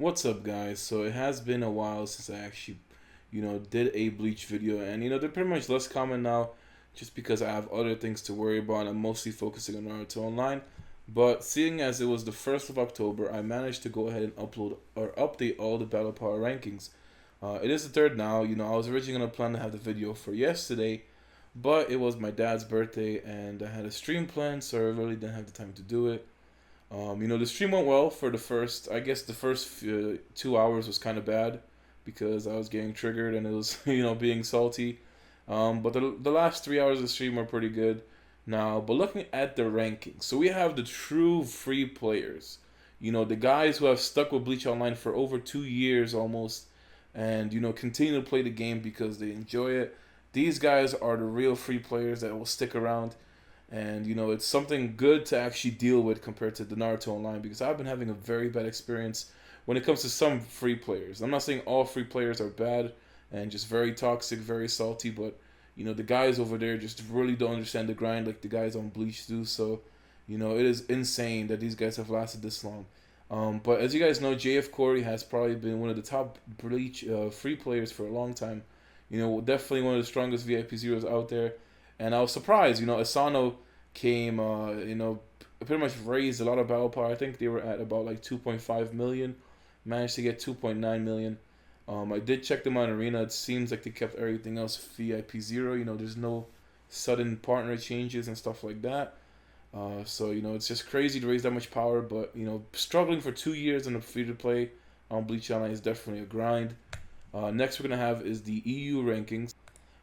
What's up, guys? So it has been a while since I actually, did a Bleach video, and they're pretty much less common now, just because I have other things to worry about. I'm mostly focusing on Naruto Online, but seeing as it was the 1st of October, I managed to go ahead and upload or update all the Battle Power rankings. It is the third now. I was originally gonna plan to have the video for yesterday, but it was my dad's birthday, and I had a stream planned, so I really didn't have the time to do it. The stream went well for the first. I guess the first 2 hours was kind of bad because I was getting triggered and it was being salty. But the last 3 hours of the stream were pretty good. Now, but looking at the rankings, so we have the true free players. The guys who have stuck with Bleach Online for over 2 years almost, and continue to play the game because they enjoy it. These guys are the real free players that will stick around. And it's something good to actually deal with compared to the Naruto Online, because I've been having a very bad experience when it comes to some free players. I'm not saying all free players are bad and just very toxic, very salty, but the guys over there just really don't understand the grind like the guys on Bleach do. So it is insane that these guys have lasted this long. But as you guys know, JF Corey has probably been one of the top Bleach free players for a long time. Definitely one of the strongest VIP zeros out there. And I was surprised, Asano came, pretty much raised a lot of battle power. I think they were at about like 2.5 million, managed to get 2.9 million. I did check them on Arena. It seems like they kept everything else VIP zero. There's no sudden partner changes and stuff like that. So it's just crazy to raise that much power. But struggling for 2 years in a free to play on Bleach Online is definitely a grind. Next we're gonna have is the EU rankings.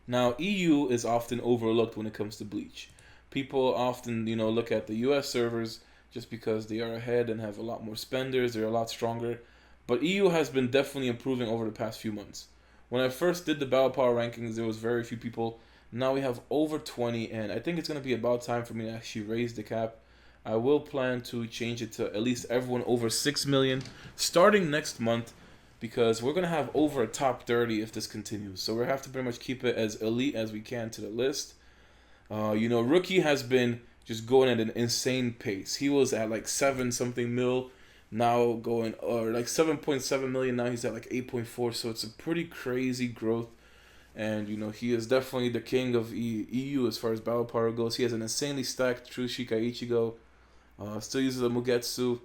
Now, EU is often overlooked when it comes to Bleach. People often, look at the US servers just because they are ahead and have a lot more spenders, they're a lot stronger. But EU has been definitely improving over the past few months. When I first did the Battle Power rankings, there was very few people. Now we have over 20, and I think it's going to be about time for me to actually raise the cap. I will plan to change it to at least everyone over 6 million starting next month, because we're going to have over a top 30 if this continues. So we're going to have to pretty much keep it as elite as we can to the list. Rookie has been just going at an insane pace. He was at like 7 something mil, now going, or like 7.7 million, now he's at like 8.4. So it's a pretty crazy growth. And, he is definitely the king of EU as far as battle power goes. He has an insanely stacked True Shikai Ichigo. Still uses a Mugetsu.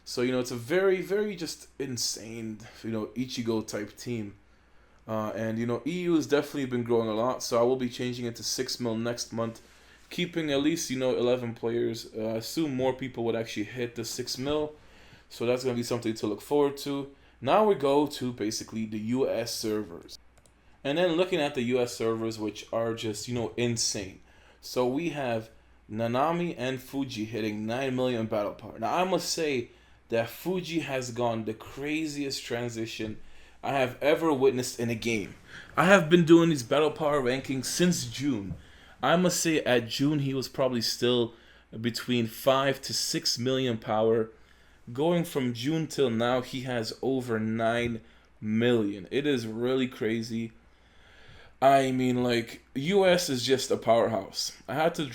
So, it's a very, very just insane, Ichigo type team. And, EU has definitely been growing a lot. So I will be changing it to 6 mil next month. Keeping at least, 11 players. I assume more people would actually hit the 6 mil. So that's going to be something to look forward to. Now we go to basically the US servers. And then looking at the US servers, which are just, insane. So we have Nanami and Fuji hitting 9 million battle power. Now I must say that Fuji has gone the craziest transition I have ever witnessed in a game. I have been doing these battle power rankings since June. I must say at June he was probably still between 5 to 6 million power. Going from June till now, he has over 9 million. It is really crazy. I mean, like, US is just a powerhouse. I had to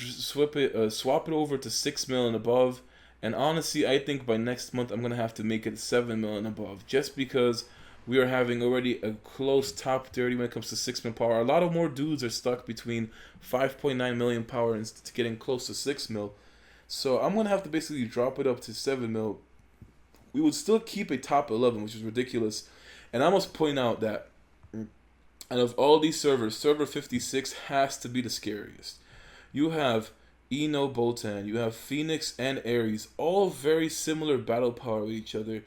swap it over to 6 mil and above. And honestly, I think by next month I'm going to have to make it 7 mil and above. Just because we are having already a close top 30 when it comes to 6 mil power. A lot of more dudes are stuck between 5.9 million power and getting close to 6 mil. So I'm going to have to basically drop it up to 7 mil. We would still keep a top 11, which is ridiculous. And I must point out that out of all these servers, server 56 has to be the scariest. You have Ino, Botan, you have Phoenix and Ares, all very similar battle power with each other.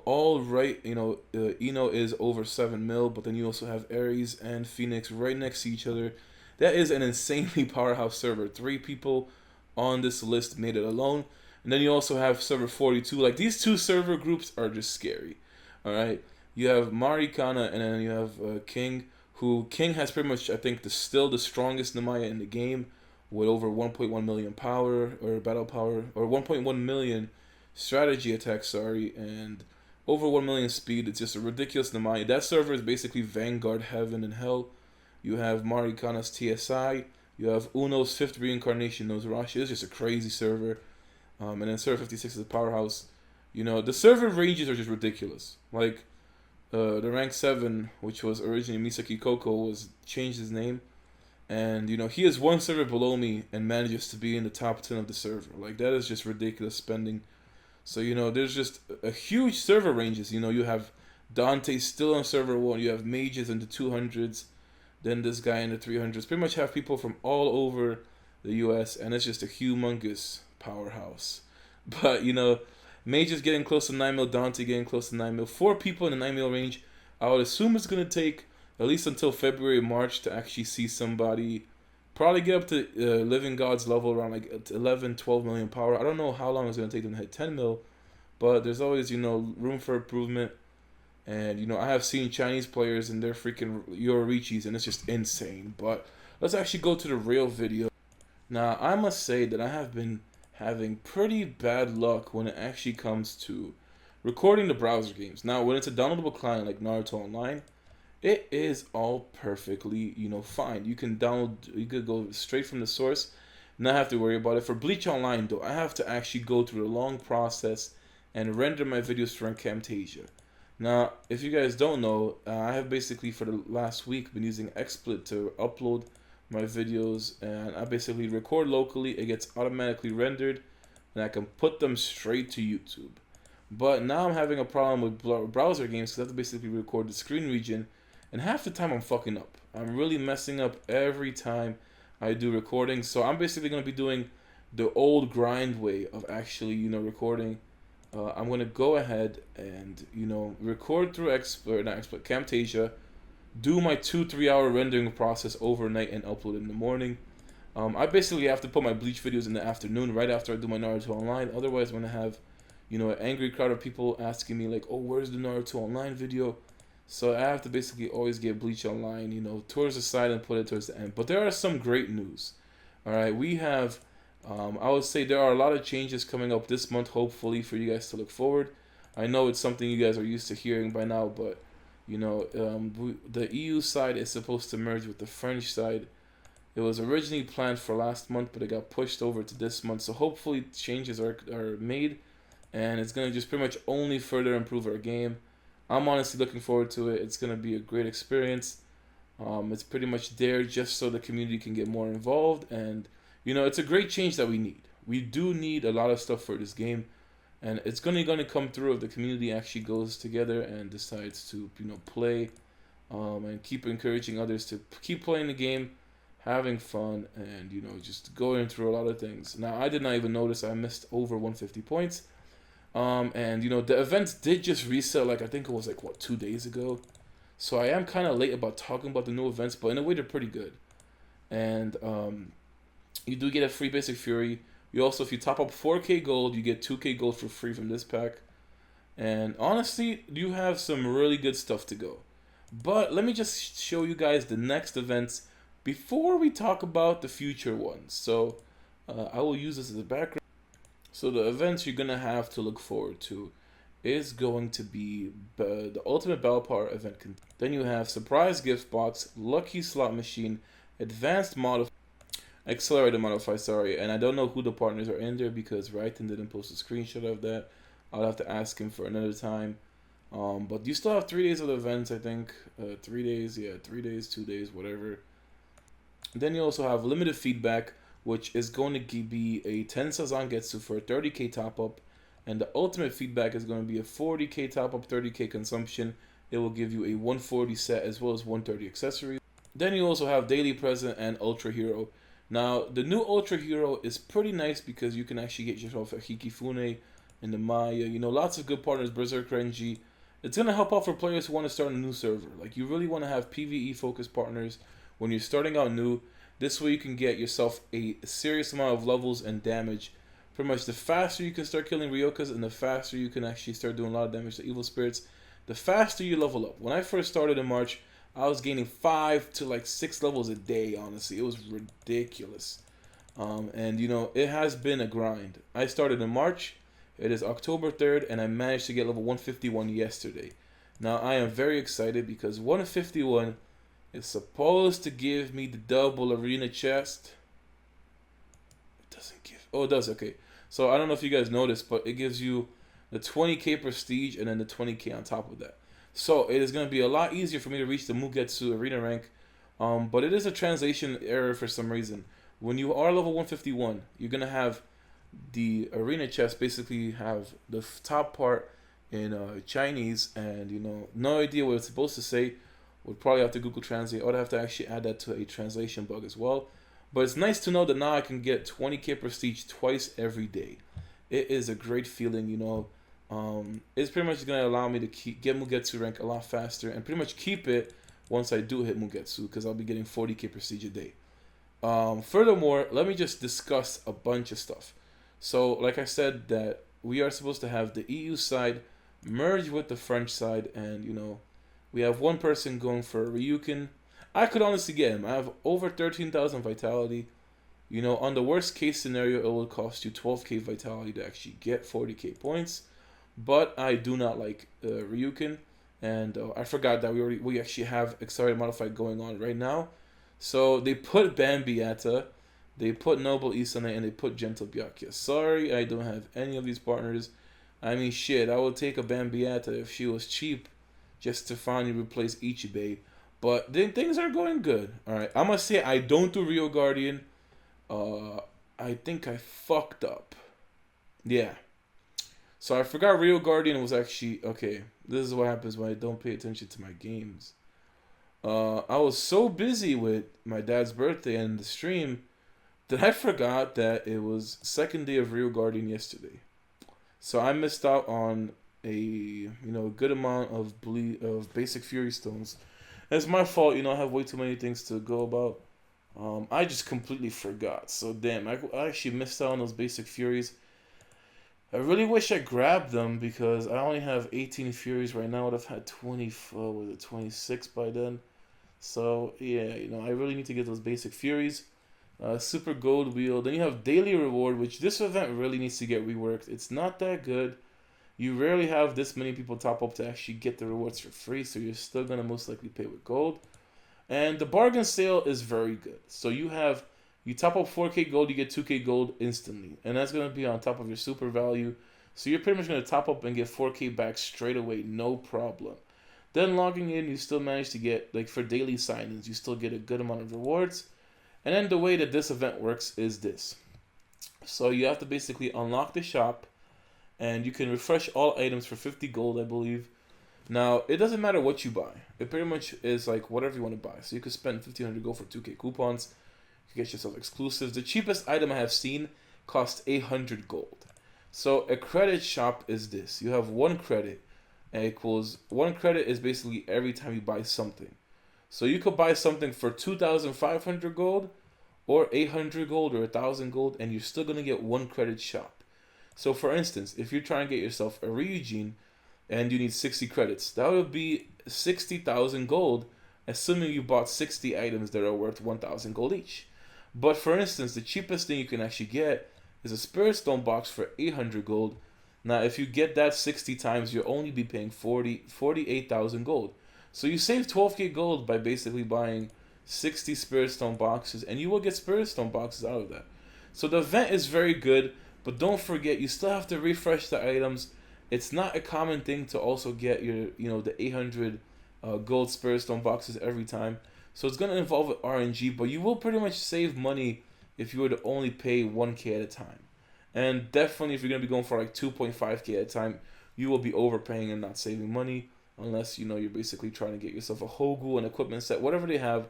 All right, Ino is over 7 mil, but then you also have Ares and Phoenix right next to each other. That is an insanely powerhouse server. 3 people on this list made it alone. And then you also have server 42. Like, these two server groups are just scary. Alright? You have Marikana and then you have King, who King has pretty much, I think, still the strongest Namaya in the game with over 1.1 million power, or battle power, or 1.1 million strategy attack, and over 1 million speed. It's just a ridiculous Namaya. That server is basically Vanguard, Heaven, and Hell. You have Marikana's TSI. You have Uno's 5th reincarnation, Nozarashi. It's just a crazy server. And then server 56 is a powerhouse. You know, the server ranges are just ridiculous. Like, the rank 7, which was originally Misaki Koko, was changed his name. And, you know, he is one server below me and manages to be in the top 10 of the server. Like, that is just ridiculous spending. So, you know, there's just a huge server ranges. You know, you have Dante still on server 1. You have mages in the 200s. Then this guy in the 300s. Pretty much have people from all over the US. And it's just a humongous powerhouse. But, you know, mages getting close to 9 mil. Dante getting close to 9 mil. 4 people in the 9 mil range. I would assume it's going to take at least until February, March to actually see somebody probably get up to Living God's level around like 11, 12 million power. I don't know how long it's going to take them to hit 10 mil, but there's always, you know, room for improvement. And, you know, I have seen Chinese players and their freaking Yororichis, and it's just insane. But let's actually go to the real video. Now, I must say that I have been having pretty bad luck when it actually comes to recording the browser games. Now, when it's a downloadable client like Naruto Online, it is all perfectly, you know, fine. You can download, you could go straight from the source, not have to worry about it. For Bleach Online, though, I have to actually go through a long process and render my videos through Camtasia. Now, if you guys don't know, I have basically for the last week been using XSplit to upload my videos, and I basically record locally. It gets automatically rendered, and I can put them straight to YouTube. But now I'm having a problem with browser games because I have to basically record the screen region. And half the time I'm fucking up. I'm really messing up every time I do recording. So I'm basically going to be doing the old grind way of actually, you know, recording. I'm going to go ahead and, you know, record through Camtasia, do my 2-3 hour rendering process overnight and upload in the morning. I basically have to put my Bleach videos in the afternoon right after I do my Naruto Online. Otherwise, I'm going to have, you know, an angry crowd of people asking me like, oh, where's the Naruto Online video? So I have to basically always get Bleach Online, you know, towards the side and put it towards the end. But there are some great news. All right, we have, I would say there are a lot of changes coming up this month, hopefully, for you guys to look forward. I know it's something you guys are used to hearing by now, but, you know, the EU side is supposed to merge with the French side. It was originally planned for last month, but it got pushed over to this month. So hopefully changes are made, and it's going to just pretty much only further improve our game. I'm honestly looking forward to it. It's going to be a great experience. It's pretty much there just so the community can get more involved. And, you know, it's a great change that we need. We do need a lot of stuff for this game. And it's going to come through if the community actually goes together and decides to, you know, play. And keep encouraging others to keep playing the game, having fun, and, you know, just going through a lot of things. Now, I did not even notice I missed over 150 points. And, you know, the events did just reset, like, I think it was, like, what, 2 days ago? So I am kind of late about talking about the new events, but in a way, they're pretty good. And, you do get a free Basic Fury. You also, if you top up 4K gold, you get 2K gold for free from this pack. And, honestly, you have some really good stuff to go. But let me just show you guys the next events before we talk about the future ones. So, I will use this as a background. So the events you're going to have to look forward to is going to be the Ultimate Battle Power event. Then you have Surprise Gift Box, Lucky Slot Machine, Advanced Modify, Accelerated Modify, sorry. And I don't know who the partners are in there because Raiden didn't post a screenshot of that. I'll have to ask him for another time. But you still have 3 days of the events, I think. 3 days, yeah, 3 days, 2 days, whatever. Then you also have Limited Feedback, which is going to be a 10 Sazangetsu for a 30k top up, and the Ultimate Feedback is going to be a 40k top up, 30k consumption. It will give you a 140 set as well as 130 accessories. Then you also have Daily Present and Ultra Hero. Now, the new Ultra Hero is pretty nice because you can actually get yourself a Hikifune and the Maya. You know, lots of good partners, Berserk Renji. It's going to help out for players who want to start a new server. Like, you really want to have PvE-focused partners when you're starting out new. This way you can get yourself a serious amount of levels and damage. Pretty much the faster you can start killing Ryokas and the faster you can actually start doing a lot of damage to evil spirits, the faster you level up. When I first started in March, I was gaining 5 to like 6 levels a day, honestly. It was ridiculous. And, you know, it has been a grind. I started in March. It is October 3rd, and I managed to get level 151 yesterday. Now, I am very excited because 151... it's supposed to give me the double arena chest. It doesn't give... oh, it does. Okay. So, I don't know if you guys noticed, but it gives you the 20k prestige, and then the 20k on top of that. So it is going to be a lot easier for me to reach the Mugetsu arena rank. But it is a translation error for some reason. When you are level 151, you're going to have the arena chest basically have the top part in Chinese, and no idea what it's supposed to say. Would probably have to Google Translate, or I'd have to actually add that to a translation bug as well. But it's nice to know that now I can get 20k prestige twice every day. It is a great feeling, It's pretty much going to allow me to get Mugetsu rank a lot faster, and pretty much keep it once I do hit Mugetsu, because I'll be getting 40k prestige a day. Furthermore, let me just discuss a bunch of stuff. So, like I said, that we are supposed to have the EU side merge with the French side, and we have one person going for a Ryukin. I could honestly get him. I have over 13,000 vitality. On the worst case scenario, it will cost you 12k vitality to actually get 40k points. But I do not like Ryukin, and I forgot that we actually have Accelerated Modified going on right now. So they put Bambiata, they put Noble Isane, and they put Gentle Byakuya. Sorry, I don't have any of these partners. I mean, shit, I would take a Bambiata if she was cheap, just to finally replace Ichibei. But then things are going good. Alright, I must say I don't do Rio Guardian. I think I fucked up. Yeah. So I forgot Rio Guardian was actually... Okay, this is what happens when I don't pay attention to my games. I was so busy with my dad's birthday and the stream that I forgot that it was second day of Rio Guardian yesterday. So I missed out on a good amount of basic Fury Stones. It's my fault, I have way too many things to go about. I just completely forgot. So damn, I actually missed out on those basic Furies. I really wish I grabbed them because I only have 18 Furies right now. I would have had 26 by then. So yeah, I really need to get those basic Furies. Super Gold Wheel. Then you have Daily Reward, which this event really needs to get reworked. It's not that good. You rarely have this many people top up to actually get the rewards for free, so you're still going to most likely pay with gold. And the bargain sale is very good. So you top up 4k gold, you get 2k gold instantly. And that's going to be on top of your super value. So you're pretty much going to top up and get 4k back straight away, no problem. Then logging in, you still manage to get, like for daily sign-ins, you still get a good amount of rewards. And then the way that this event works is this. So you have to basically unlock the shop, and you can refresh all items for 50 gold, I believe. Now, it doesn't matter what you buy. It pretty much is like whatever you want to buy. So you could spend 1,500 gold for 2k coupons. You can get yourself exclusives. The cheapest item I have seen costs 800 gold. So a credit shop is this. You have 1 credit, and equals 1 credit is basically every time you buy something. So you could buy something for 2,500 gold, or 800 gold, or 1,000 gold, and you're still going to get 1 credit shop. So for instance, if you're trying to get yourself a Ryujin and you need 60 credits, that would be 60,000 gold, assuming you bought 60 items that are worth 1,000 gold each. But for instance, the cheapest thing you can actually get is a Spirit Stone box for 800 gold. Now, if you get that 60 times, you'll only be paying 48,000 gold. So you save 12k gold by basically buying 60 Spirit Stone boxes, and you will get Spirit Stone boxes out of that. So the event is very good. But don't forget, you still have to refresh the items. It's not a common thing to also get your, the 800 gold Spirit Stone boxes every time. So it's going to involve RNG, but you will pretty much save money if you were to only pay 1k at a time. And definitely if you're going to be going for like 2.5k at a time, you will be overpaying and not saving money. Unless, you're basically trying to get yourself a Hogu, an equipment set, whatever they have.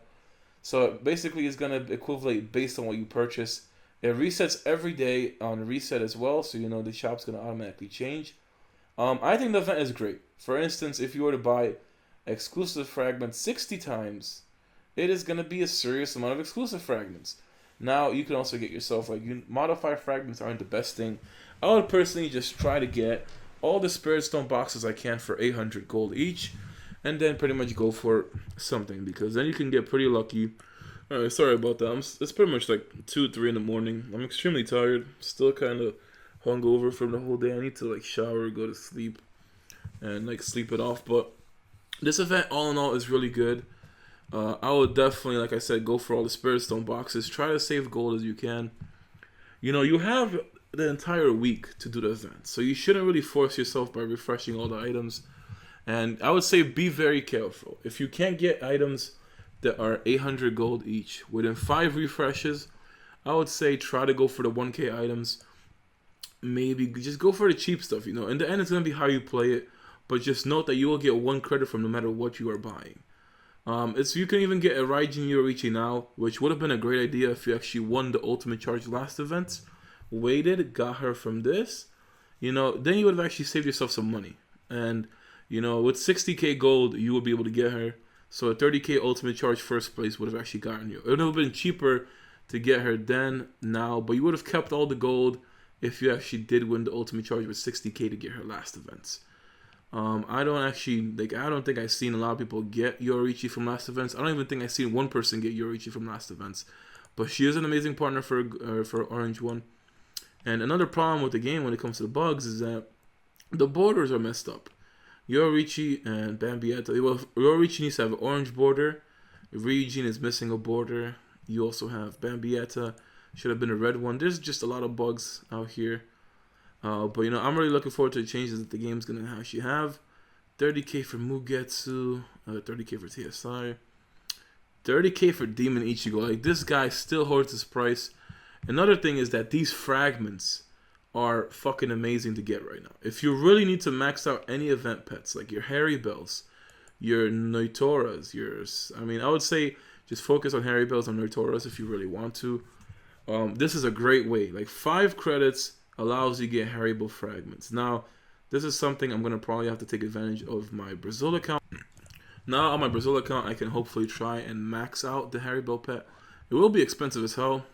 So basically it's going to equivalent based on what you purchase. It resets every day on reset as well, so the shop's going to automatically change. I think the event is great. For instance, if you were to buy exclusive fragments 60 times, it is going to be a serious amount of exclusive fragments. Now, you can also get yourself, modified fragments aren't the best thing. I would personally just try to get all the Spirit Stone boxes I can for 800 gold each, and then pretty much go for something, because then you can get pretty lucky. Alright, sorry about that. It's pretty much like 2, 3 in the morning. I'm extremely tired. Still kind of hungover from the whole day. I need to shower, go to sleep, and sleep it off. But this event, all in all, is really good. I would definitely, like I said, go for all the Spirit Stone boxes. Try to save gold as you can. You have the entire week to do the event. So you shouldn't really force yourself by refreshing all the items. And I would say be very careful. If you can't get items that are 800 gold each within 5 refreshes, I would say try to go for the 1k items. Maybe just go for the cheap stuff, you know. In the end, it's going to be how you play it. But just note that you will get 1 credit from no matter what you are buying. You can even get a Raijin Yoriichi now, which would have been a great idea if you actually won the Ultimate Charge last event. Waited, got her from this. You know, then you would have actually saved yourself some money. And you know, with 60k gold, you would be able to get her. So a 30k ultimate charge first place would have actually gotten you. It would have been cheaper to get her then, now, but you would have kept all the gold if you actually did win the ultimate charge with 60k to get her last events. I don't think I've seen a lot of people get Yoriichi from last events. I don't even think I've seen one person get Yoriichi from last events. But she is an amazing partner for Orange One. And another problem with the game when it comes to the bugs is that the borders are messed up. Yoriichi and Bambietta. Well, Yoriichi needs to have an orange border. Ryujin is missing a border. You also have Bambietta. Should have been a red one. There's just a lot of bugs out here. But, you know, I'm really looking forward to the changes that the game's going to actually have. 30k for Mugetsu. 30k for TSI. 30k for Demon Ichigo. Like, this guy still holds his price. Another thing is that these fragments are fucking amazing to get right now. If you really need to max out any event pets, like your Harry Bells, your Noitoras, I would say just focus on Harry Bells and Noitoras if you really want to. This is a great way. Like 5 credits allows you to get Harry Bell fragments. Now, this is something I'm going to probably have to take advantage of my Brazil account. Now, on my Brazil account, I can hopefully try and max out the Harry Bell pet. It will be expensive as hell.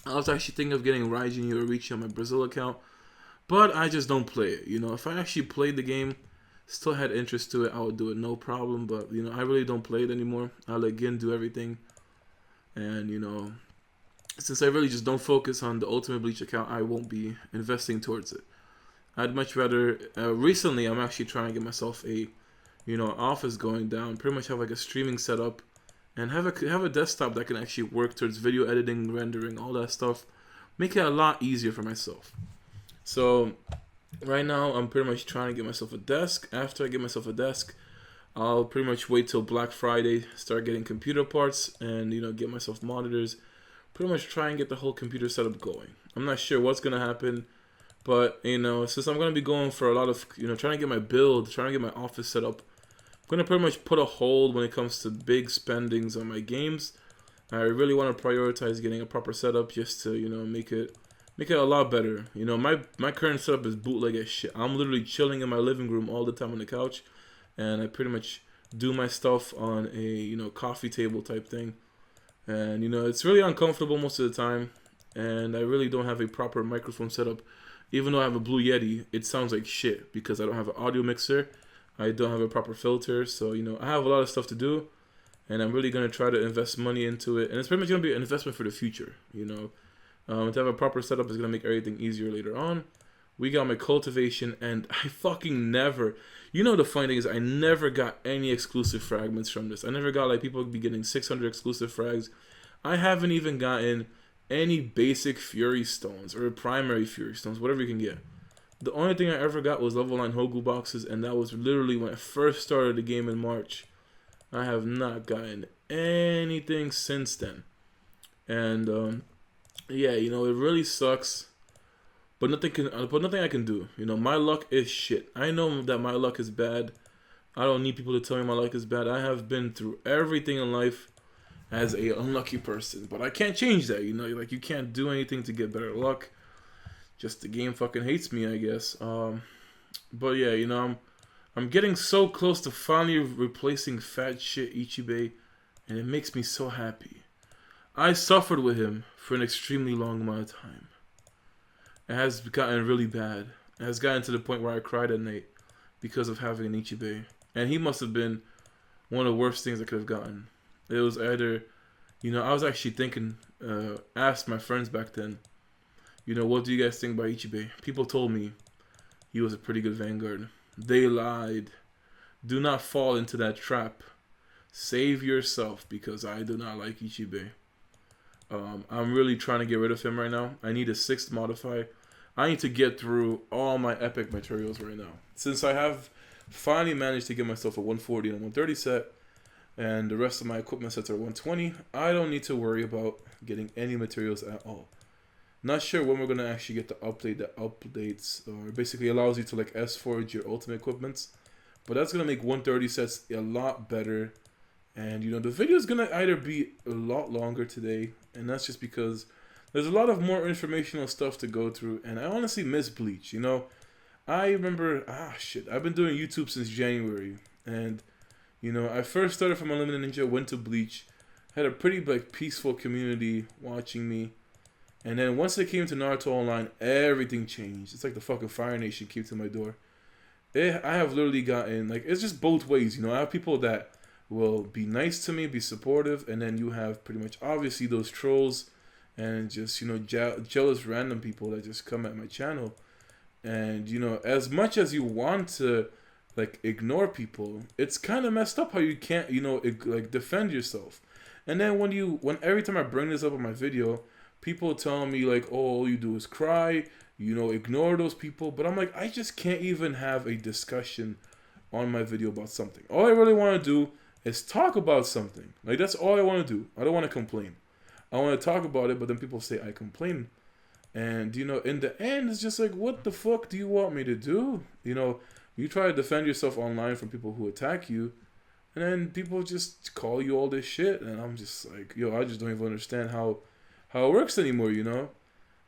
I was actually thinking of getting Raijin Yoriichi on my Brazil account, but I just don't play it. You know, if I actually played the game, still had interest to it, I would do it no problem. But, you know, I really don't play it anymore. I let Gin do everything. And, you know, since I really just don't focus on the Ultimate Bleach account, I won't be investing towards it. I'd much rather, recently I'm actually trying to get myself a, you know, office going down, pretty much have like a streaming setup. And have a desktop that can actually work towards video editing, rendering, all that stuff. Make it a lot easier for myself. So, right now, I'm pretty much trying to get myself a desk. After I get myself a desk, I'll pretty much wait till Black Friday, start getting computer parts, and, you know, get myself monitors. Pretty much try and get the whole computer setup going. I'm not sure what's going to happen, but, you know, since I'm going to be going for a lot of, you know, trying to get my build, trying to get my office set up, I'm going to pretty much put a hold when it comes to big spendings on my games. I really want to prioritize getting a proper setup just to, you know, make it a lot better. You know, my current setup is bootleg as shit. I'm literally chilling in my living room all the time on the couch, and I pretty much do my stuff on a, you know, coffee table type thing. And, you know, it's really uncomfortable most of the time, and I really don't have a proper microphone setup. Even though I have a Blue Yeti, it sounds like shit because I don't have an audio mixer. I don't have a proper filter, so, you know, I have a lot of stuff to do, and I'm really going to try to invest money into it, and it's pretty much going to be an investment for the future, you know. To have a proper setup is going to make everything easier later on. We got my cultivation, and I fucking never, you know, the funny thing is I never got any exclusive fragments from this. I never got, like, people be getting 600 exclusive frags. I haven't even gotten any basic Fury Stones, or primary Fury Stones, whatever you can get. The only thing I ever got was level 9 Hogu boxes, and that was literally when I first started the game in March. I have not gotten anything since then. And, yeah, you know, it really sucks. But nothing I can do. You know, my luck is shit. I know that my luck is bad. I don't need people to tell me my luck is bad. I have been through everything in life as a unlucky person. But I can't change that, you know. Like, you can't do anything to get better luck. Just the game fucking hates me, I guess. But yeah, you know, I'm getting so close to finally replacing fat shit Ichibei, and it makes me so happy. I suffered with him for an extremely long amount of time. It has gotten really bad. It has gotten to the point where I cried at night because of having an Ichibei. And he must have been one of the worst things I could have gotten. It was either, you know, I was actually thinking, asked my friends back then, you know, what do you guys think about Ichibei? People told me he was a pretty good Vanguard. They lied. Do not fall into that trap. Save yourself, because I do not like Ichibei. I'm really trying to get rid of him right now. I need a 6th modify. I need to get through all my epic materials right now. Since I have finally managed to get myself a 140 and a 130 set, and the rest of my equipment sets are 120, I don't need to worry about getting any materials at all. Not sure when we're gonna actually get the update that updates or basically allows you to like S-forge your ultimate equipments, but that's gonna make 130 sets a lot better. And you know the video is gonna either be a lot longer today, and that's just because there's a lot of more informational stuff to go through, and I honestly miss Bleach. You know, I remember I've been doing YouTube since January, and you know I first started from Unlimited Ninja, went to Bleach, had a pretty like peaceful community watching me. And then once it came to Naruto Online, everything changed. It's like the fucking Fire Nation came to my door. I have literally gotten, like, it's just both ways, you know. I have people that will be nice to me, be supportive, and then you have pretty much, obviously, those trolls and just, you know, jealous random people that just come at my channel. And, you know, as much as you want to, like, ignore people, it's kind of messed up how you can't, you know, like, defend yourself. And then when every time I bring this up on my video, people telling me like, oh, all you do is cry, you know, ignore those people. But I'm like, I just can't even have a discussion on my video about something. All I really want to do is talk about something. Like, that's all I want to do. I don't want to complain. I want to talk about it, but then people say I complain. And, you know, in the end, it's just like, what the fuck do you want me to do? You know, you try to defend yourself online from people who attack you, and then people just call you all this shit. And I'm just like, yo, I just don't even understand how it works anymore, you know?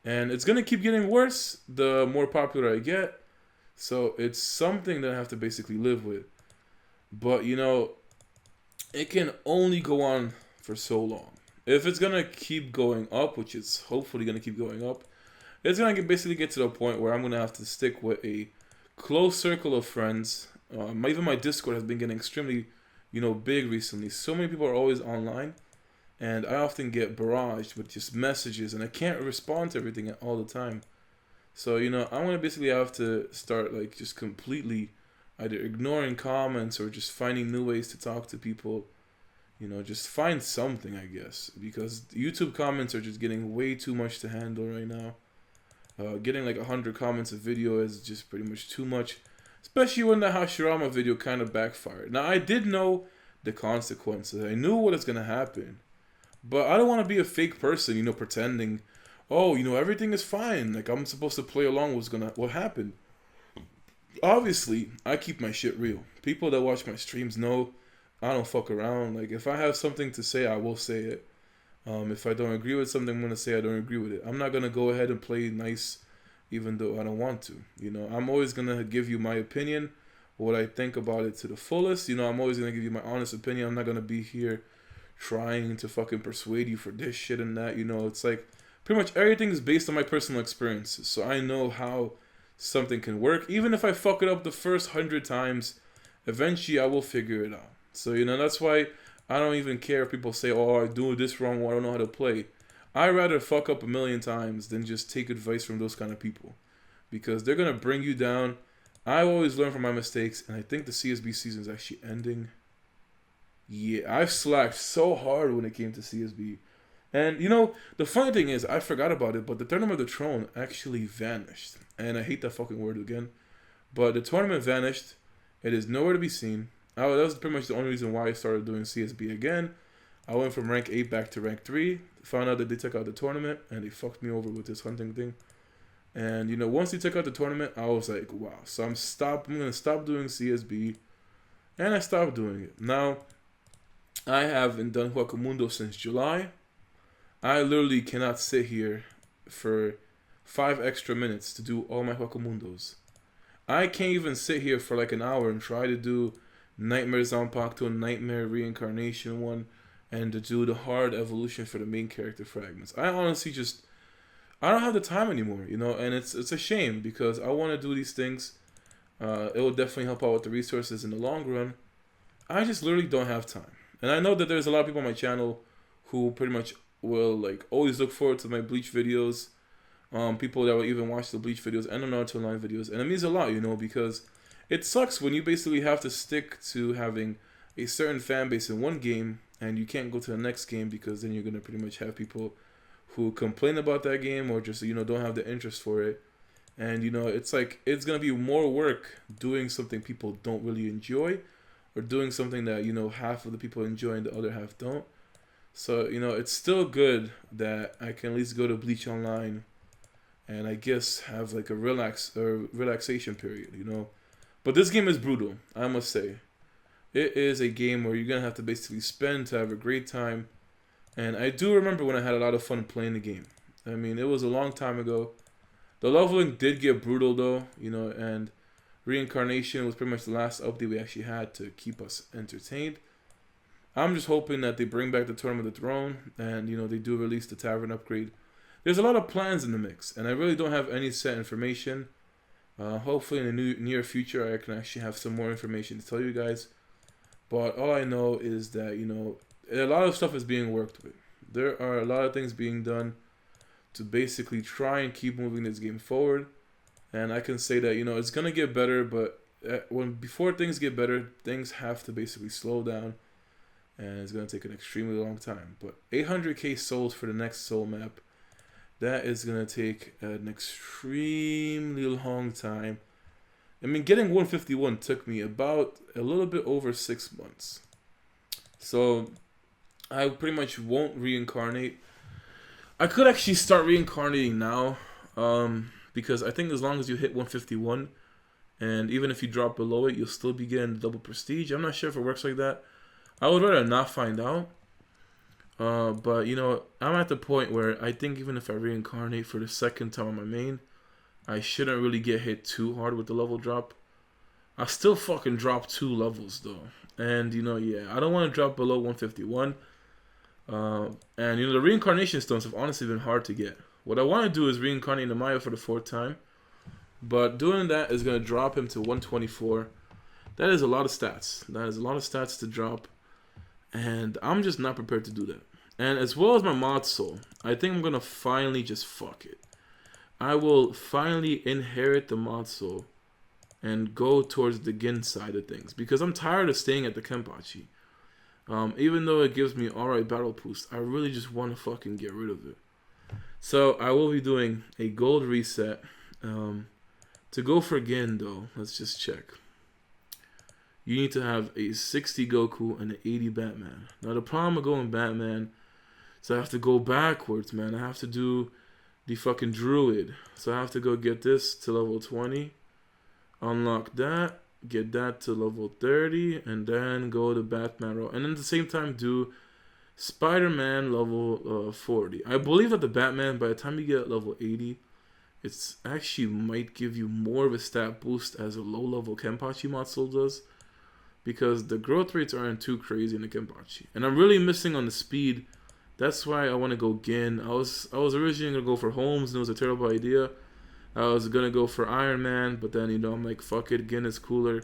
And it's going to keep getting worse the more popular I get. So it's something that I have to basically live with. But, you know, it can only go on for so long. If it's going to keep going up, which it's hopefully going to keep going up, it's going to basically get to the point where I'm going to have to stick with a close circle of friends. Even my Discord has been getting extremely, you know, big recently. So many people are always online. And I often get barraged with just messages, and I can't respond to everything all the time. So, you know, I'm going to basically have to start, like, just completely either ignoring comments or just finding new ways to talk to people. You know, just find something, I guess. Because YouTube comments are just getting way too much to handle right now. Getting, like, 100 comments a video is just pretty much too much. Especially when the Hashirama video kind of backfired. Now, I did know the consequences. I knew what was going to happen. But I don't want to be a fake person, you know, pretending, oh, you know, everything is fine. Like, I'm supposed to play along with what happened. Obviously, I keep my shit real. People that watch my streams know I don't fuck around. Like, if I have something to say, I will say it. If I don't agree with something, I'm going to say I don't agree with it. I'm not going to go ahead and play nice even though I don't want to. You know, I'm always going to give you my opinion, what I think about it to the fullest. You know, I'm always going to give you my honest opinion. I'm not going to be here trying to fucking persuade you for this shit and that. You know, it's like pretty much everything is based on my personal experiences, so I know how something can work. Even if I fuck it up the first 100 times, eventually I will figure it out. So, you know, that's why I don't even care if people say, oh, I do this wrong, or I don't know how to play. I'd rather fuck up a million times than just take advice from those kind of people, because they're gonna bring you down. I always learn from my mistakes, and I think the CSB season is actually ending. Yeah, I've slacked so hard when it came to CSB. And, you know, the funny thing is, I forgot about it, but the Tournament of the Throne actually vanished. And I hate that fucking word again. But the tournament vanished. It is nowhere to be seen. That was pretty much the only reason why I started doing CSB again. I went from rank 8 back to rank 3. Found out that they took out the tournament, and they fucked me over with this hunting thing. And, you know, once they took out the tournament, I was like, wow. So I'm going to stop doing CSB. And I stopped doing it. Now, I haven't done Huacamundo since July. I literally cannot sit here for 5 extra minutes to do all my Huacamundos. I can't even sit here for like an hour and try to do Nightmare Zanpakuto, Nightmare Reincarnation one, and to do the hard evolution for the main character fragments. I honestly I don't have the time anymore, you know, and it's a shame because I want to do these things. It will definitely help out with the resources in the long run. I just literally don't have time. And I know that there's a lot of people on my channel who pretty much will like always look forward to my Bleach videos. People that will even watch the Bleach videos and the Naruto Online videos. And it means a lot, you know, because it sucks when you basically have to stick to having a certain fan base in one game and you can't go to the next game because then you're going to pretty much have people who complain about that game or just, you know, don't have the interest for it. And you know, it's like it's gonna be more work doing something people don't really enjoy, or doing something that you know half of the people enjoy and the other half don't. So you know, it's still good that I can at least go to Bleach Online, and I guess have like a relaxation period. You know, but this game is brutal. I must say, it is a game where you're gonna have to basically spend to have a great time. And I do remember when I had a lot of fun playing the game. I mean, it was a long time ago. The leveling did get brutal though, you know, and reincarnation was pretty much the last update we actually had to keep us entertained. I'm just hoping that they bring back the Tournament of the Throne, and you know they do release the Tavern upgrade. There's a lot of plans in the mix, and I really don't have any set information. Hopefully in the near future I can actually have some more information to tell you guys. But all I know is that you know a lot of stuff is being worked with. There are a lot of things being done to basically try and keep moving this game forward. And I can say that you know it's gonna get better, but before things get better, things have to basically slow down, and it's gonna take an extremely long time. But 800k souls for the next soul map, that is gonna take an extremely long time. I mean, getting 151 took me about a little bit over 6 months. So I pretty much won't reincarnate. I could actually start reincarnating now, because I think as long as you hit 151, and even if you drop below it, you'll still be getting the double prestige. I'm not sure if it works like that. I would rather not find out. But you know, I'm at the point where I think even if I reincarnate for the second time on my main, I shouldn't really get hit too hard with the level drop. I still fucking drop 2 levels though, and you know, yeah, I don't want to drop below 151. And you know, the reincarnation stones have honestly been hard to get. What I want to do is reincarnate Namaya for the 4th time, but doing that is going to drop him to 124. That is a lot of stats. That is a lot of stats to drop, and I'm just not prepared to do that. And as well as my mod soul, I think I'm going to finally just fuck it. I will finally inherit the mod soul and go towards the Gin side of things, because I'm tired of staying at the Kenpachi. Even though it gives me alright battle boost, I really just want to fucking get rid of it. So I will be doing a gold reset. To go for Gin though, let's just check. You need to have a 60 Goku and an 80 Batman. Now the problem with going Batman is I have to go backwards, man. I have to do the fucking Druid. So I have to go get this to level 20. Unlock that. Get that to level 30. And then go to Batman row. And then at the same time do Spider-Man level 40. I believe that the Batman, by the time you get level 80, it's actually might give you more of a stat boost as a low-level Kenpachi mod soul does, because the growth rates aren't too crazy in the Kenpachi. And I'm really missing on the speed. That's why I want to go Gin. I was originally going to go for Holmes, and it was a terrible idea. I was going to go for Iron Man, but then, you know, I'm like, fuck it, Gin is cooler.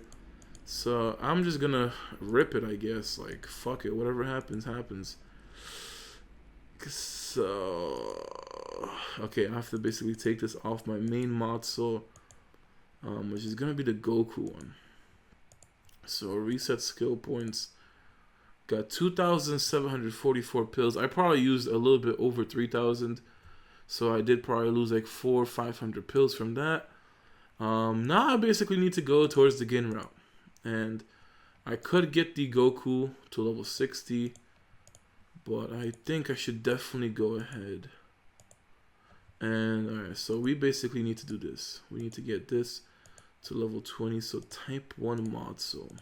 So I'm just going to rip it, I guess. Like, fuck it, whatever happens, happens. So, okay, I have to basically take this off my main mod soul, which is going to be the Goku one. So reset skill points. Got 2,744 pills. I probably used a little bit over 3,000. So I did probably lose like 400 or 500 pills from that. Now I basically need to go towards the Gin route. And I could get the Goku to level 60. But I think I should definitely go ahead. And alright, so we basically need to do this. We need to get this to level 20. So type 1 mod soul.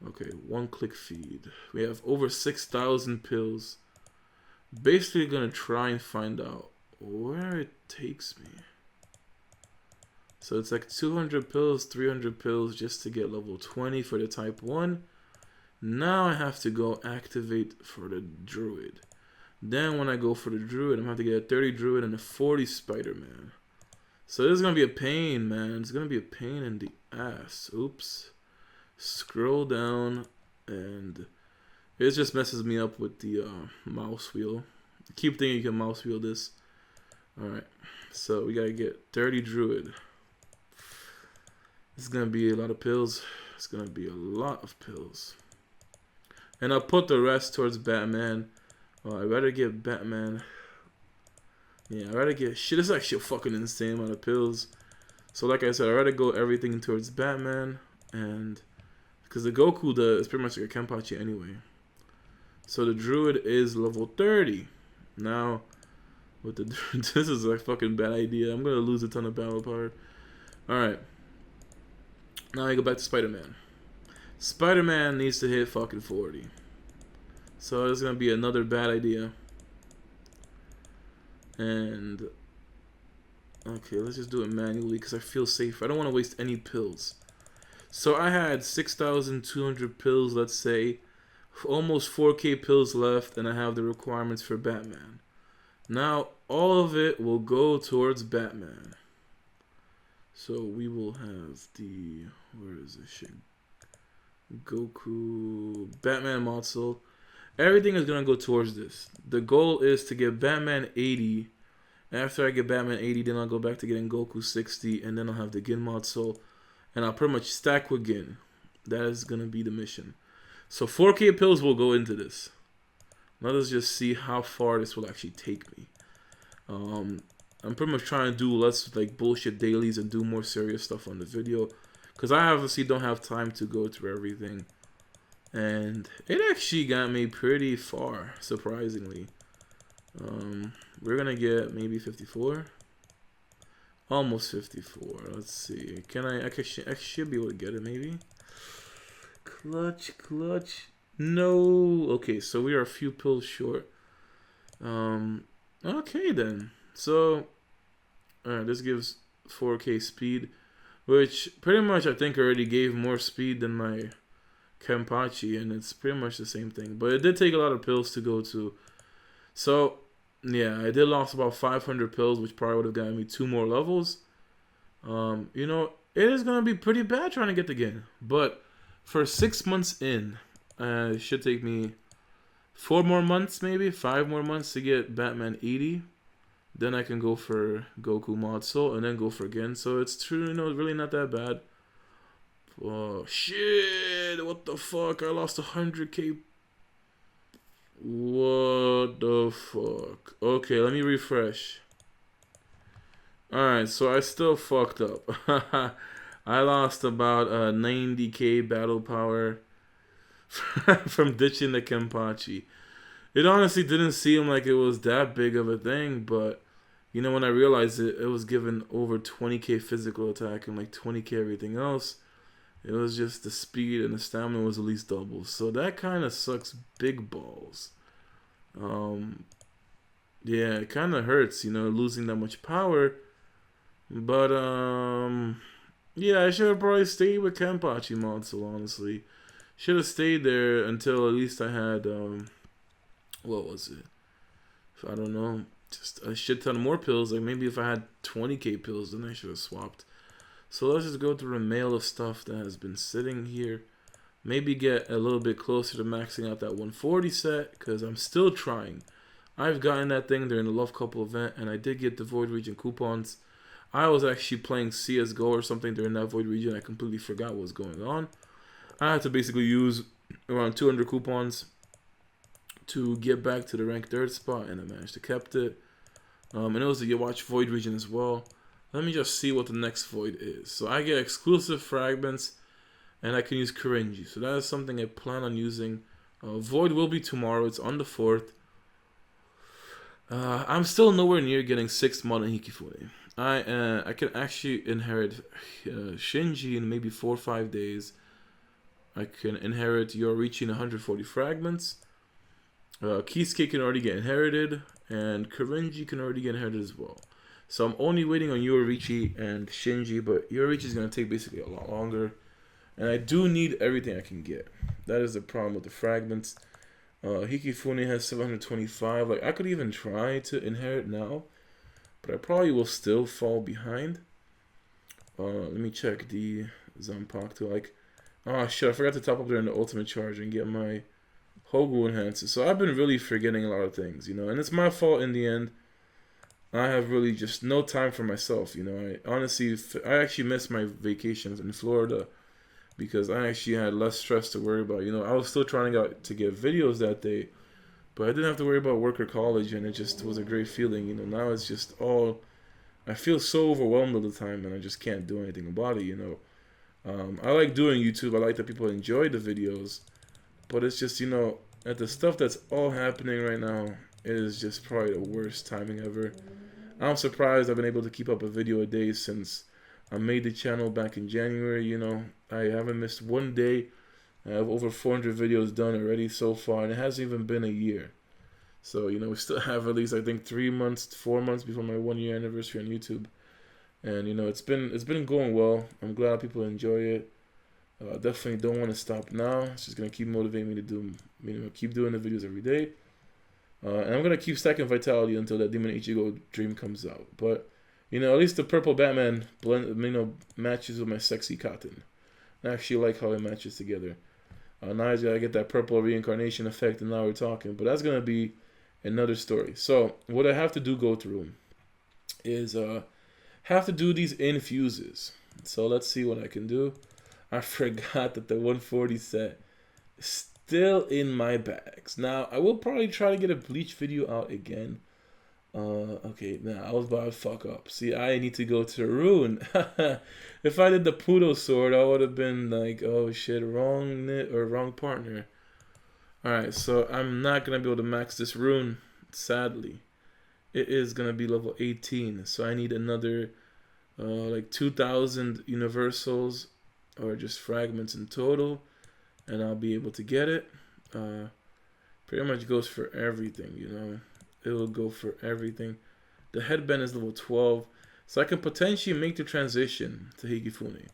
Okay, 1-click feed. We have over 6,000 pills. Basically gonna try and find out where it takes me. So it's like 200 pills, 300 pills just to get level 20 for the type 1. Now I have to go activate for the Druid. Then when I go for the Druid, I'm going to have to get a 30 Druid and a 40 Spider-Man. So this is going to be a pain, man. It's going to be a pain in the ass. Oops. Scroll down, and it just messes me up with the mouse wheel. I keep thinking you can mouse wheel this. Alright, so we got to get 30 Druid. This is going to be a lot of pills. It's going to be a lot of pills. And I'll put the rest towards Batman. I'd rather get Batman. Yeah, I'd rather get shit. It's actually a fucking insane amount of pills. So like I said, I'd rather go everything towards Batman, and because the Goku is pretty much like a Kenpachi anyway. So the Druid is level 30. Now, with the this is a fucking bad idea. I'm gonna lose a ton of battle power. All right. Now I go back to Spider-Man. Spider-Man needs to hit fucking 40. So it's gonna be another bad idea. And okay, let's just do it manually because I feel safe. I don't want to waste any pills. So I had 6,200 pills, let's say, almost 4K pills left, and I have the requirements for Batman. Now all of it will go towards Batman. So we will have the, where is this shit? Goku, Batman Muscle. Everything is gonna go towards this. The goal is to get Batman 80. After I get Batman 80, then I'll go back to getting Goku 60, and then I'll have the Gin Muscle, and I'll pretty much stack with Gin. That is gonna be the mission. So 4K pills will go into this. Let us just see how far this will actually take me. I'm pretty much trying to do less like bullshit dailies and do more serious stuff on the video, because I obviously don't have time to go through everything. And it actually got me pretty far, surprisingly. We're gonna get maybe 54, almost 54. Let's see. Can I should be able to get it maybe. Clutch. No. Okay, so we are a few pills short. Okay then. So, alright, this gives 4K speed, which pretty much I think already gave more speed than my Kenpachi, and it's pretty much the same thing. But it did take a lot of pills to go to. So, yeah, I did lost about 500 pills, which probably would have gotten me 2 more levels. You know, it is going to be pretty bad trying to get the Gin. But for 6 months in, it should take me 4 more months, maybe 5 more months to get Batman 80. Then I can go for Goku Muscle and then go for Gin. So it's true, you know, really not that bad. Oh, shit. What the fuck? I lost 100k. What the fuck? Okay, let me refresh. Alright, so I still fucked up. I lost about 90k battle power from ditching the Kenpachi. It honestly didn't seem like it was that big of a thing, but you know, when I realized it was given over 20k physical attack and like 20k everything else. It was just the speed and the stamina was at least double. So that kind of sucks big balls. Yeah, it kind of hurts, you know, losing that much power. But, yeah, I should have probably stayed with Kenpachi Muscle, honestly. Should have stayed there until at least I had, what was it? I don't know, just a shit ton more pills. Like maybe if I had 20k pills, then I should have swapped. So let's just go through a mail of stuff that has been sitting here. Maybe get a little bit closer to maxing out that 140 set, because I'm still trying. I've gotten that thing during the Love Couple event, and I did get the Void Region coupons. I was actually playing CSGO or something during that Void Region. I completely forgot what was going on. I had to basically use around 200 coupons to get back to the rank 3rd spot, and I managed to kept it. And it was the Watch Void Region as well. Let me just see what the next Void is. So I get exclusive fragments, and I can use Korenji. So that is something I plan on using. Void will be tomorrow. It's on the 4th. I'm still nowhere near getting 6 Modern Hikifune. I can actually inherit Shinji in maybe 4 or 5 days. I can inherit Yorichi in 140 fragments. Kisuke can already get inherited, and Korenji can already get inherited as well. So I'm only waiting on Yorichi and Shinji, but Yorichi is going to take basically a lot longer. And I do need everything I can get. That is the problem with the fragments. Hikifune has 725. Like, I could even try to inherit now, but I probably will still fall behind. Let me check the Zanpakuto. Like, oh shit, I forgot to top up there in the ultimate charge and get my Hogu enhancer. So I've been really forgetting a lot of things, you know, and it's my fault in the end. I have really just no time for myself, you know. I actually missed my vacations in Florida because I actually had less stress to worry about. You know, I was still trying to get videos that day, But I didn't have to worry about work or college, and it just was a great feeling. You know, now it's just all. I feel so overwhelmed all the time, and I just can't do anything about it. You know, I like doing YouTube. I like that people enjoy the videos, but it's just, you know, at the stuff that's all happening right now, it is just probably the worst timing ever. I'm surprised I've been able to keep up a video a day since I made the channel back in January. You know, I haven't missed one day. I have over 400 videos done already so far, and it hasn't even been a year. So, you know, we still have at least, I think, 3 months, 4 months before my 1 year anniversary on YouTube. And, you know, it's been going well. I'm glad people enjoy it. Definitely don't want to stop now. It's just going to keep motivating me to do, you know, keep doing the videos every day. And I'm going to keep stacking Vitality until that Demon Ichigo dream comes out. But, you know, at least the purple Batman matches with my sexy cotton. I actually like how it matches together. Now I gotta get that purple reincarnation effect, and now we're talking. But that's gonna be another story. So what I have to go through is have to do these infuses. So let's see what I can do. I forgot that the 140 set is still in my bags. Now I will probably try to get a Bleach video out again. Okay, now I was about to fuck up. See, I need to go to Rune. If I did the Pudo sword, I would have been like, oh shit, wrong partner. Alright, so I'm not gonna be able to max this Rune, sadly. It is gonna be level 18, so I need another like 2,000 universals or just fragments in total, and I'll be able to get it. Pretty much goes for everything, you know. It will go for everything. The headband is level 12, so I can potentially make the transition to Hikifune.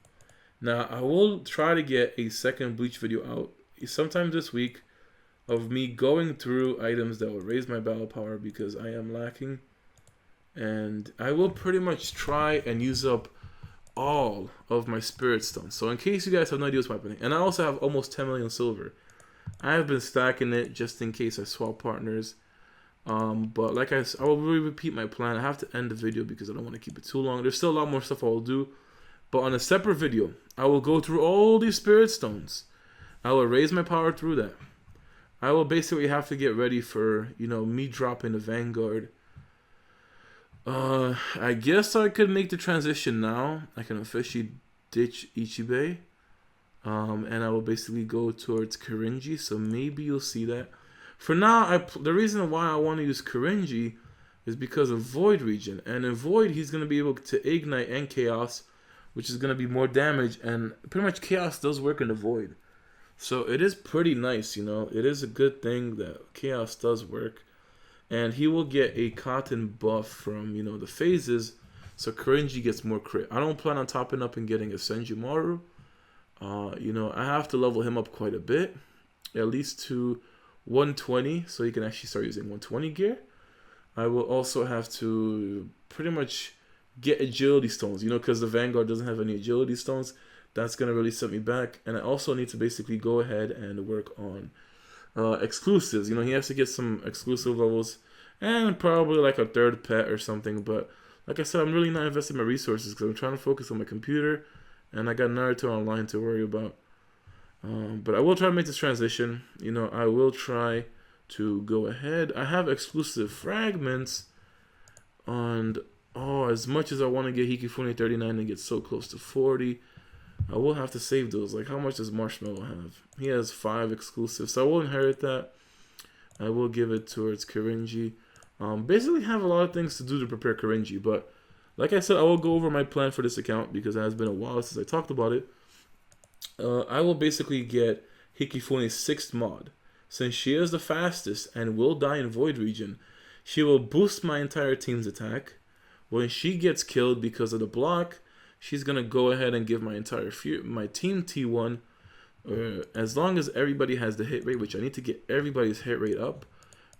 Now, I will try to get a second Bleach video out sometime this week of me going through items that will raise my battle power because I am lacking. And I will pretty much try and use up all of my spirit stones. So in case you guys have no idea what's happening, and I also have almost 10 million silver. I have been stacking it just in case I swap partners. But like I will really repeat my plan. I have to end the video because I don't want to keep it too long. There's still a lot more stuff I will do. But on a separate video, I will go through all these spirit stones. I will raise my power through that. I will basically have to get ready for, you know, me dropping the Vanguard. I guess I could make the transition now. I can officially ditch Ichibei. And I will basically go towards Kirinji. So maybe you'll see that. For now, the reason why I want to use Kirinji is because of Void Region. And in Void, he's going to be able to Ignite and Chaos, which is going to be more damage. And pretty much Chaos does work in the Void. So it is pretty nice, you know. It is a good thing that Chaos does work. And he will get a cotton buff from, you know, the phases. So Kirinji gets more crit. I don't plan on topping up and getting a Senjumaru. You know, I have to level him up quite a bit. At least to 120, so you can actually start using 120 gear. I will also have to pretty much get agility stones, you know, because the Vanguard doesn't have any agility stones. That's going to really set me back. And I also need to basically go ahead and work on exclusives. You know, he has to get some exclusive levels and probably like a third pet or something. But like I said, I'm really not investing my resources because I'm trying to focus on my computer. And I got Naruto Online to worry about. But I will try to make this transition. You know, I will try to go ahead. I have exclusive fragments. And, as much as I want to get Hikifune 39 and get so close to 40, I will have to save those. Like, how much does Marshmallow have? He has 5 exclusives. So I will inherit that. I will give it towards Kirinji. Basically have a lot of things to do to prepare Kirinji. But, like I said, I will go over my plan for this account because it has been a while since I talked about it. I will basically get Hikifune's 6th mod. Since she is the fastest and will die in Void Region, she will boost my entire team's attack. When she gets killed because of the block, she's going to go ahead and give my entire my team T1. As long as everybody has the hit rate, which I need to get everybody's hit rate up,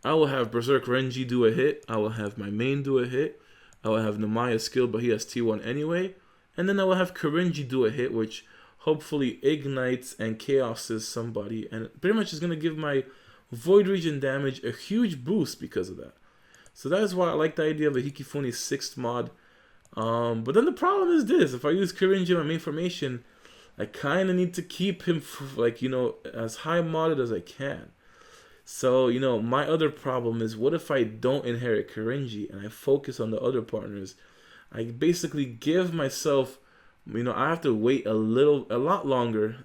I will have Berserk Renji do a hit. I will have my main do a hit. I will have Namaya skill, but he has T1 anyway. And then I will have Kirinji do a hit, which hopefully ignites and chaoses somebody, and pretty much is going to give my Void Region damage a huge boost because of that. So that is why I like the idea of a Hikifune's 6th mod. But then the problem is this: if I use Kirinji in my main formation, I kind of need to keep him like, you know, as high modded as I can. So, you know, my other problem is, what if I don't inherit Karenji and I focus on the other partners? I basically give myself, you know, I have to wait a lot longer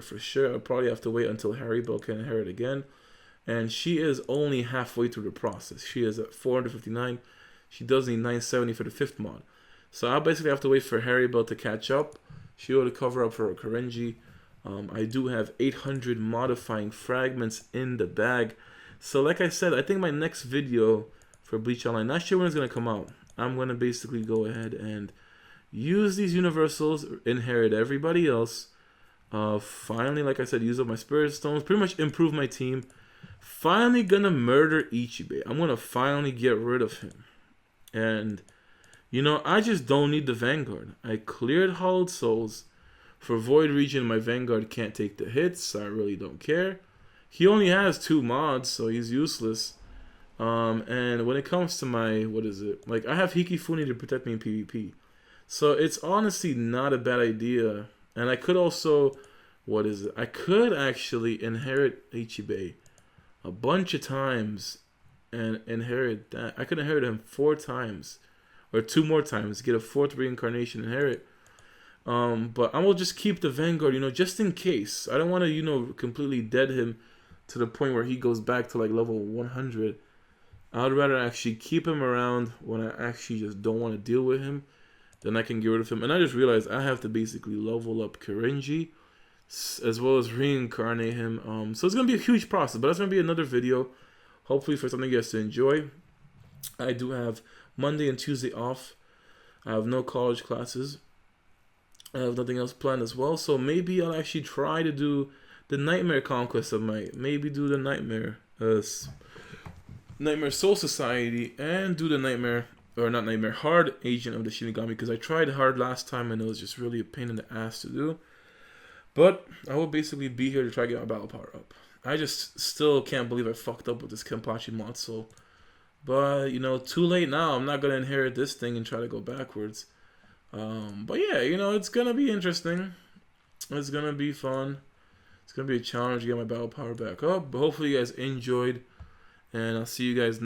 for sure. I'll probably have to wait until Haribel can inherit again. And she is only halfway through the process. She is at 459. She does need 970 for the 5th mod. So I basically have to wait for Haribel to catch up. She ought to cover up for Karenji. I do have 800 modifying fragments in the bag. So like I said, I think my next video for Bleach Online, not sure when it's going to come out. I'm going to basically go ahead and use these universals, inherit everybody else. Finally, like I said, use up my spirit stones, pretty much improve my team. Finally gonna murder Ichibe. I'm gonna finally get rid of him. And, you know, I just don't need the Vanguard. I cleared Hollowed Souls. For Void Region, my Vanguard can't take the hits. I really don't care. He only has 2 mods, so he's useless. And when it comes to my, what is it? Like, I have Hikifuni to protect me in PvP. So it's honestly not a bad idea. And I could also, what is it? I could actually inherit Ichibe a bunch of times and inherit that. I could inherit him 4 times. Or 2 more times. Get a 4th reincarnation inherit. But I will just keep the Vanguard, you know, just in case. I don't want to, you know, completely dead him to the point where he goes back to like level 100. I'd rather actually keep him around when I actually just don't want to deal with him. Then I can get rid of him. And I just realized I have to basically level up Karenji as well as reincarnate him. So it's going to be a huge process, but that's going to be another video. Hopefully for something you guys to enjoy. I do have Monday and Tuesday off. I have no college classes. I have nothing else planned as well, so maybe I'll actually try to do the Nightmare Conquest of Might. Maybe do the Nightmare Soul Society and do the Hard Agent of the Shinigami, because I tried hard last time and it was just really a pain in the ass to do. But I will basically be here to try to get my battle power up. I just still can't believe I fucked up with this Kenpachi mod soul. But, you know, too late now. I'm not going to inherit this thing and try to go backwards. But yeah, you know, it's gonna be interesting. It's gonna be fun. It's gonna be a challenge to get my battle power back up. But hopefully you guys enjoyed, and I'll see you guys next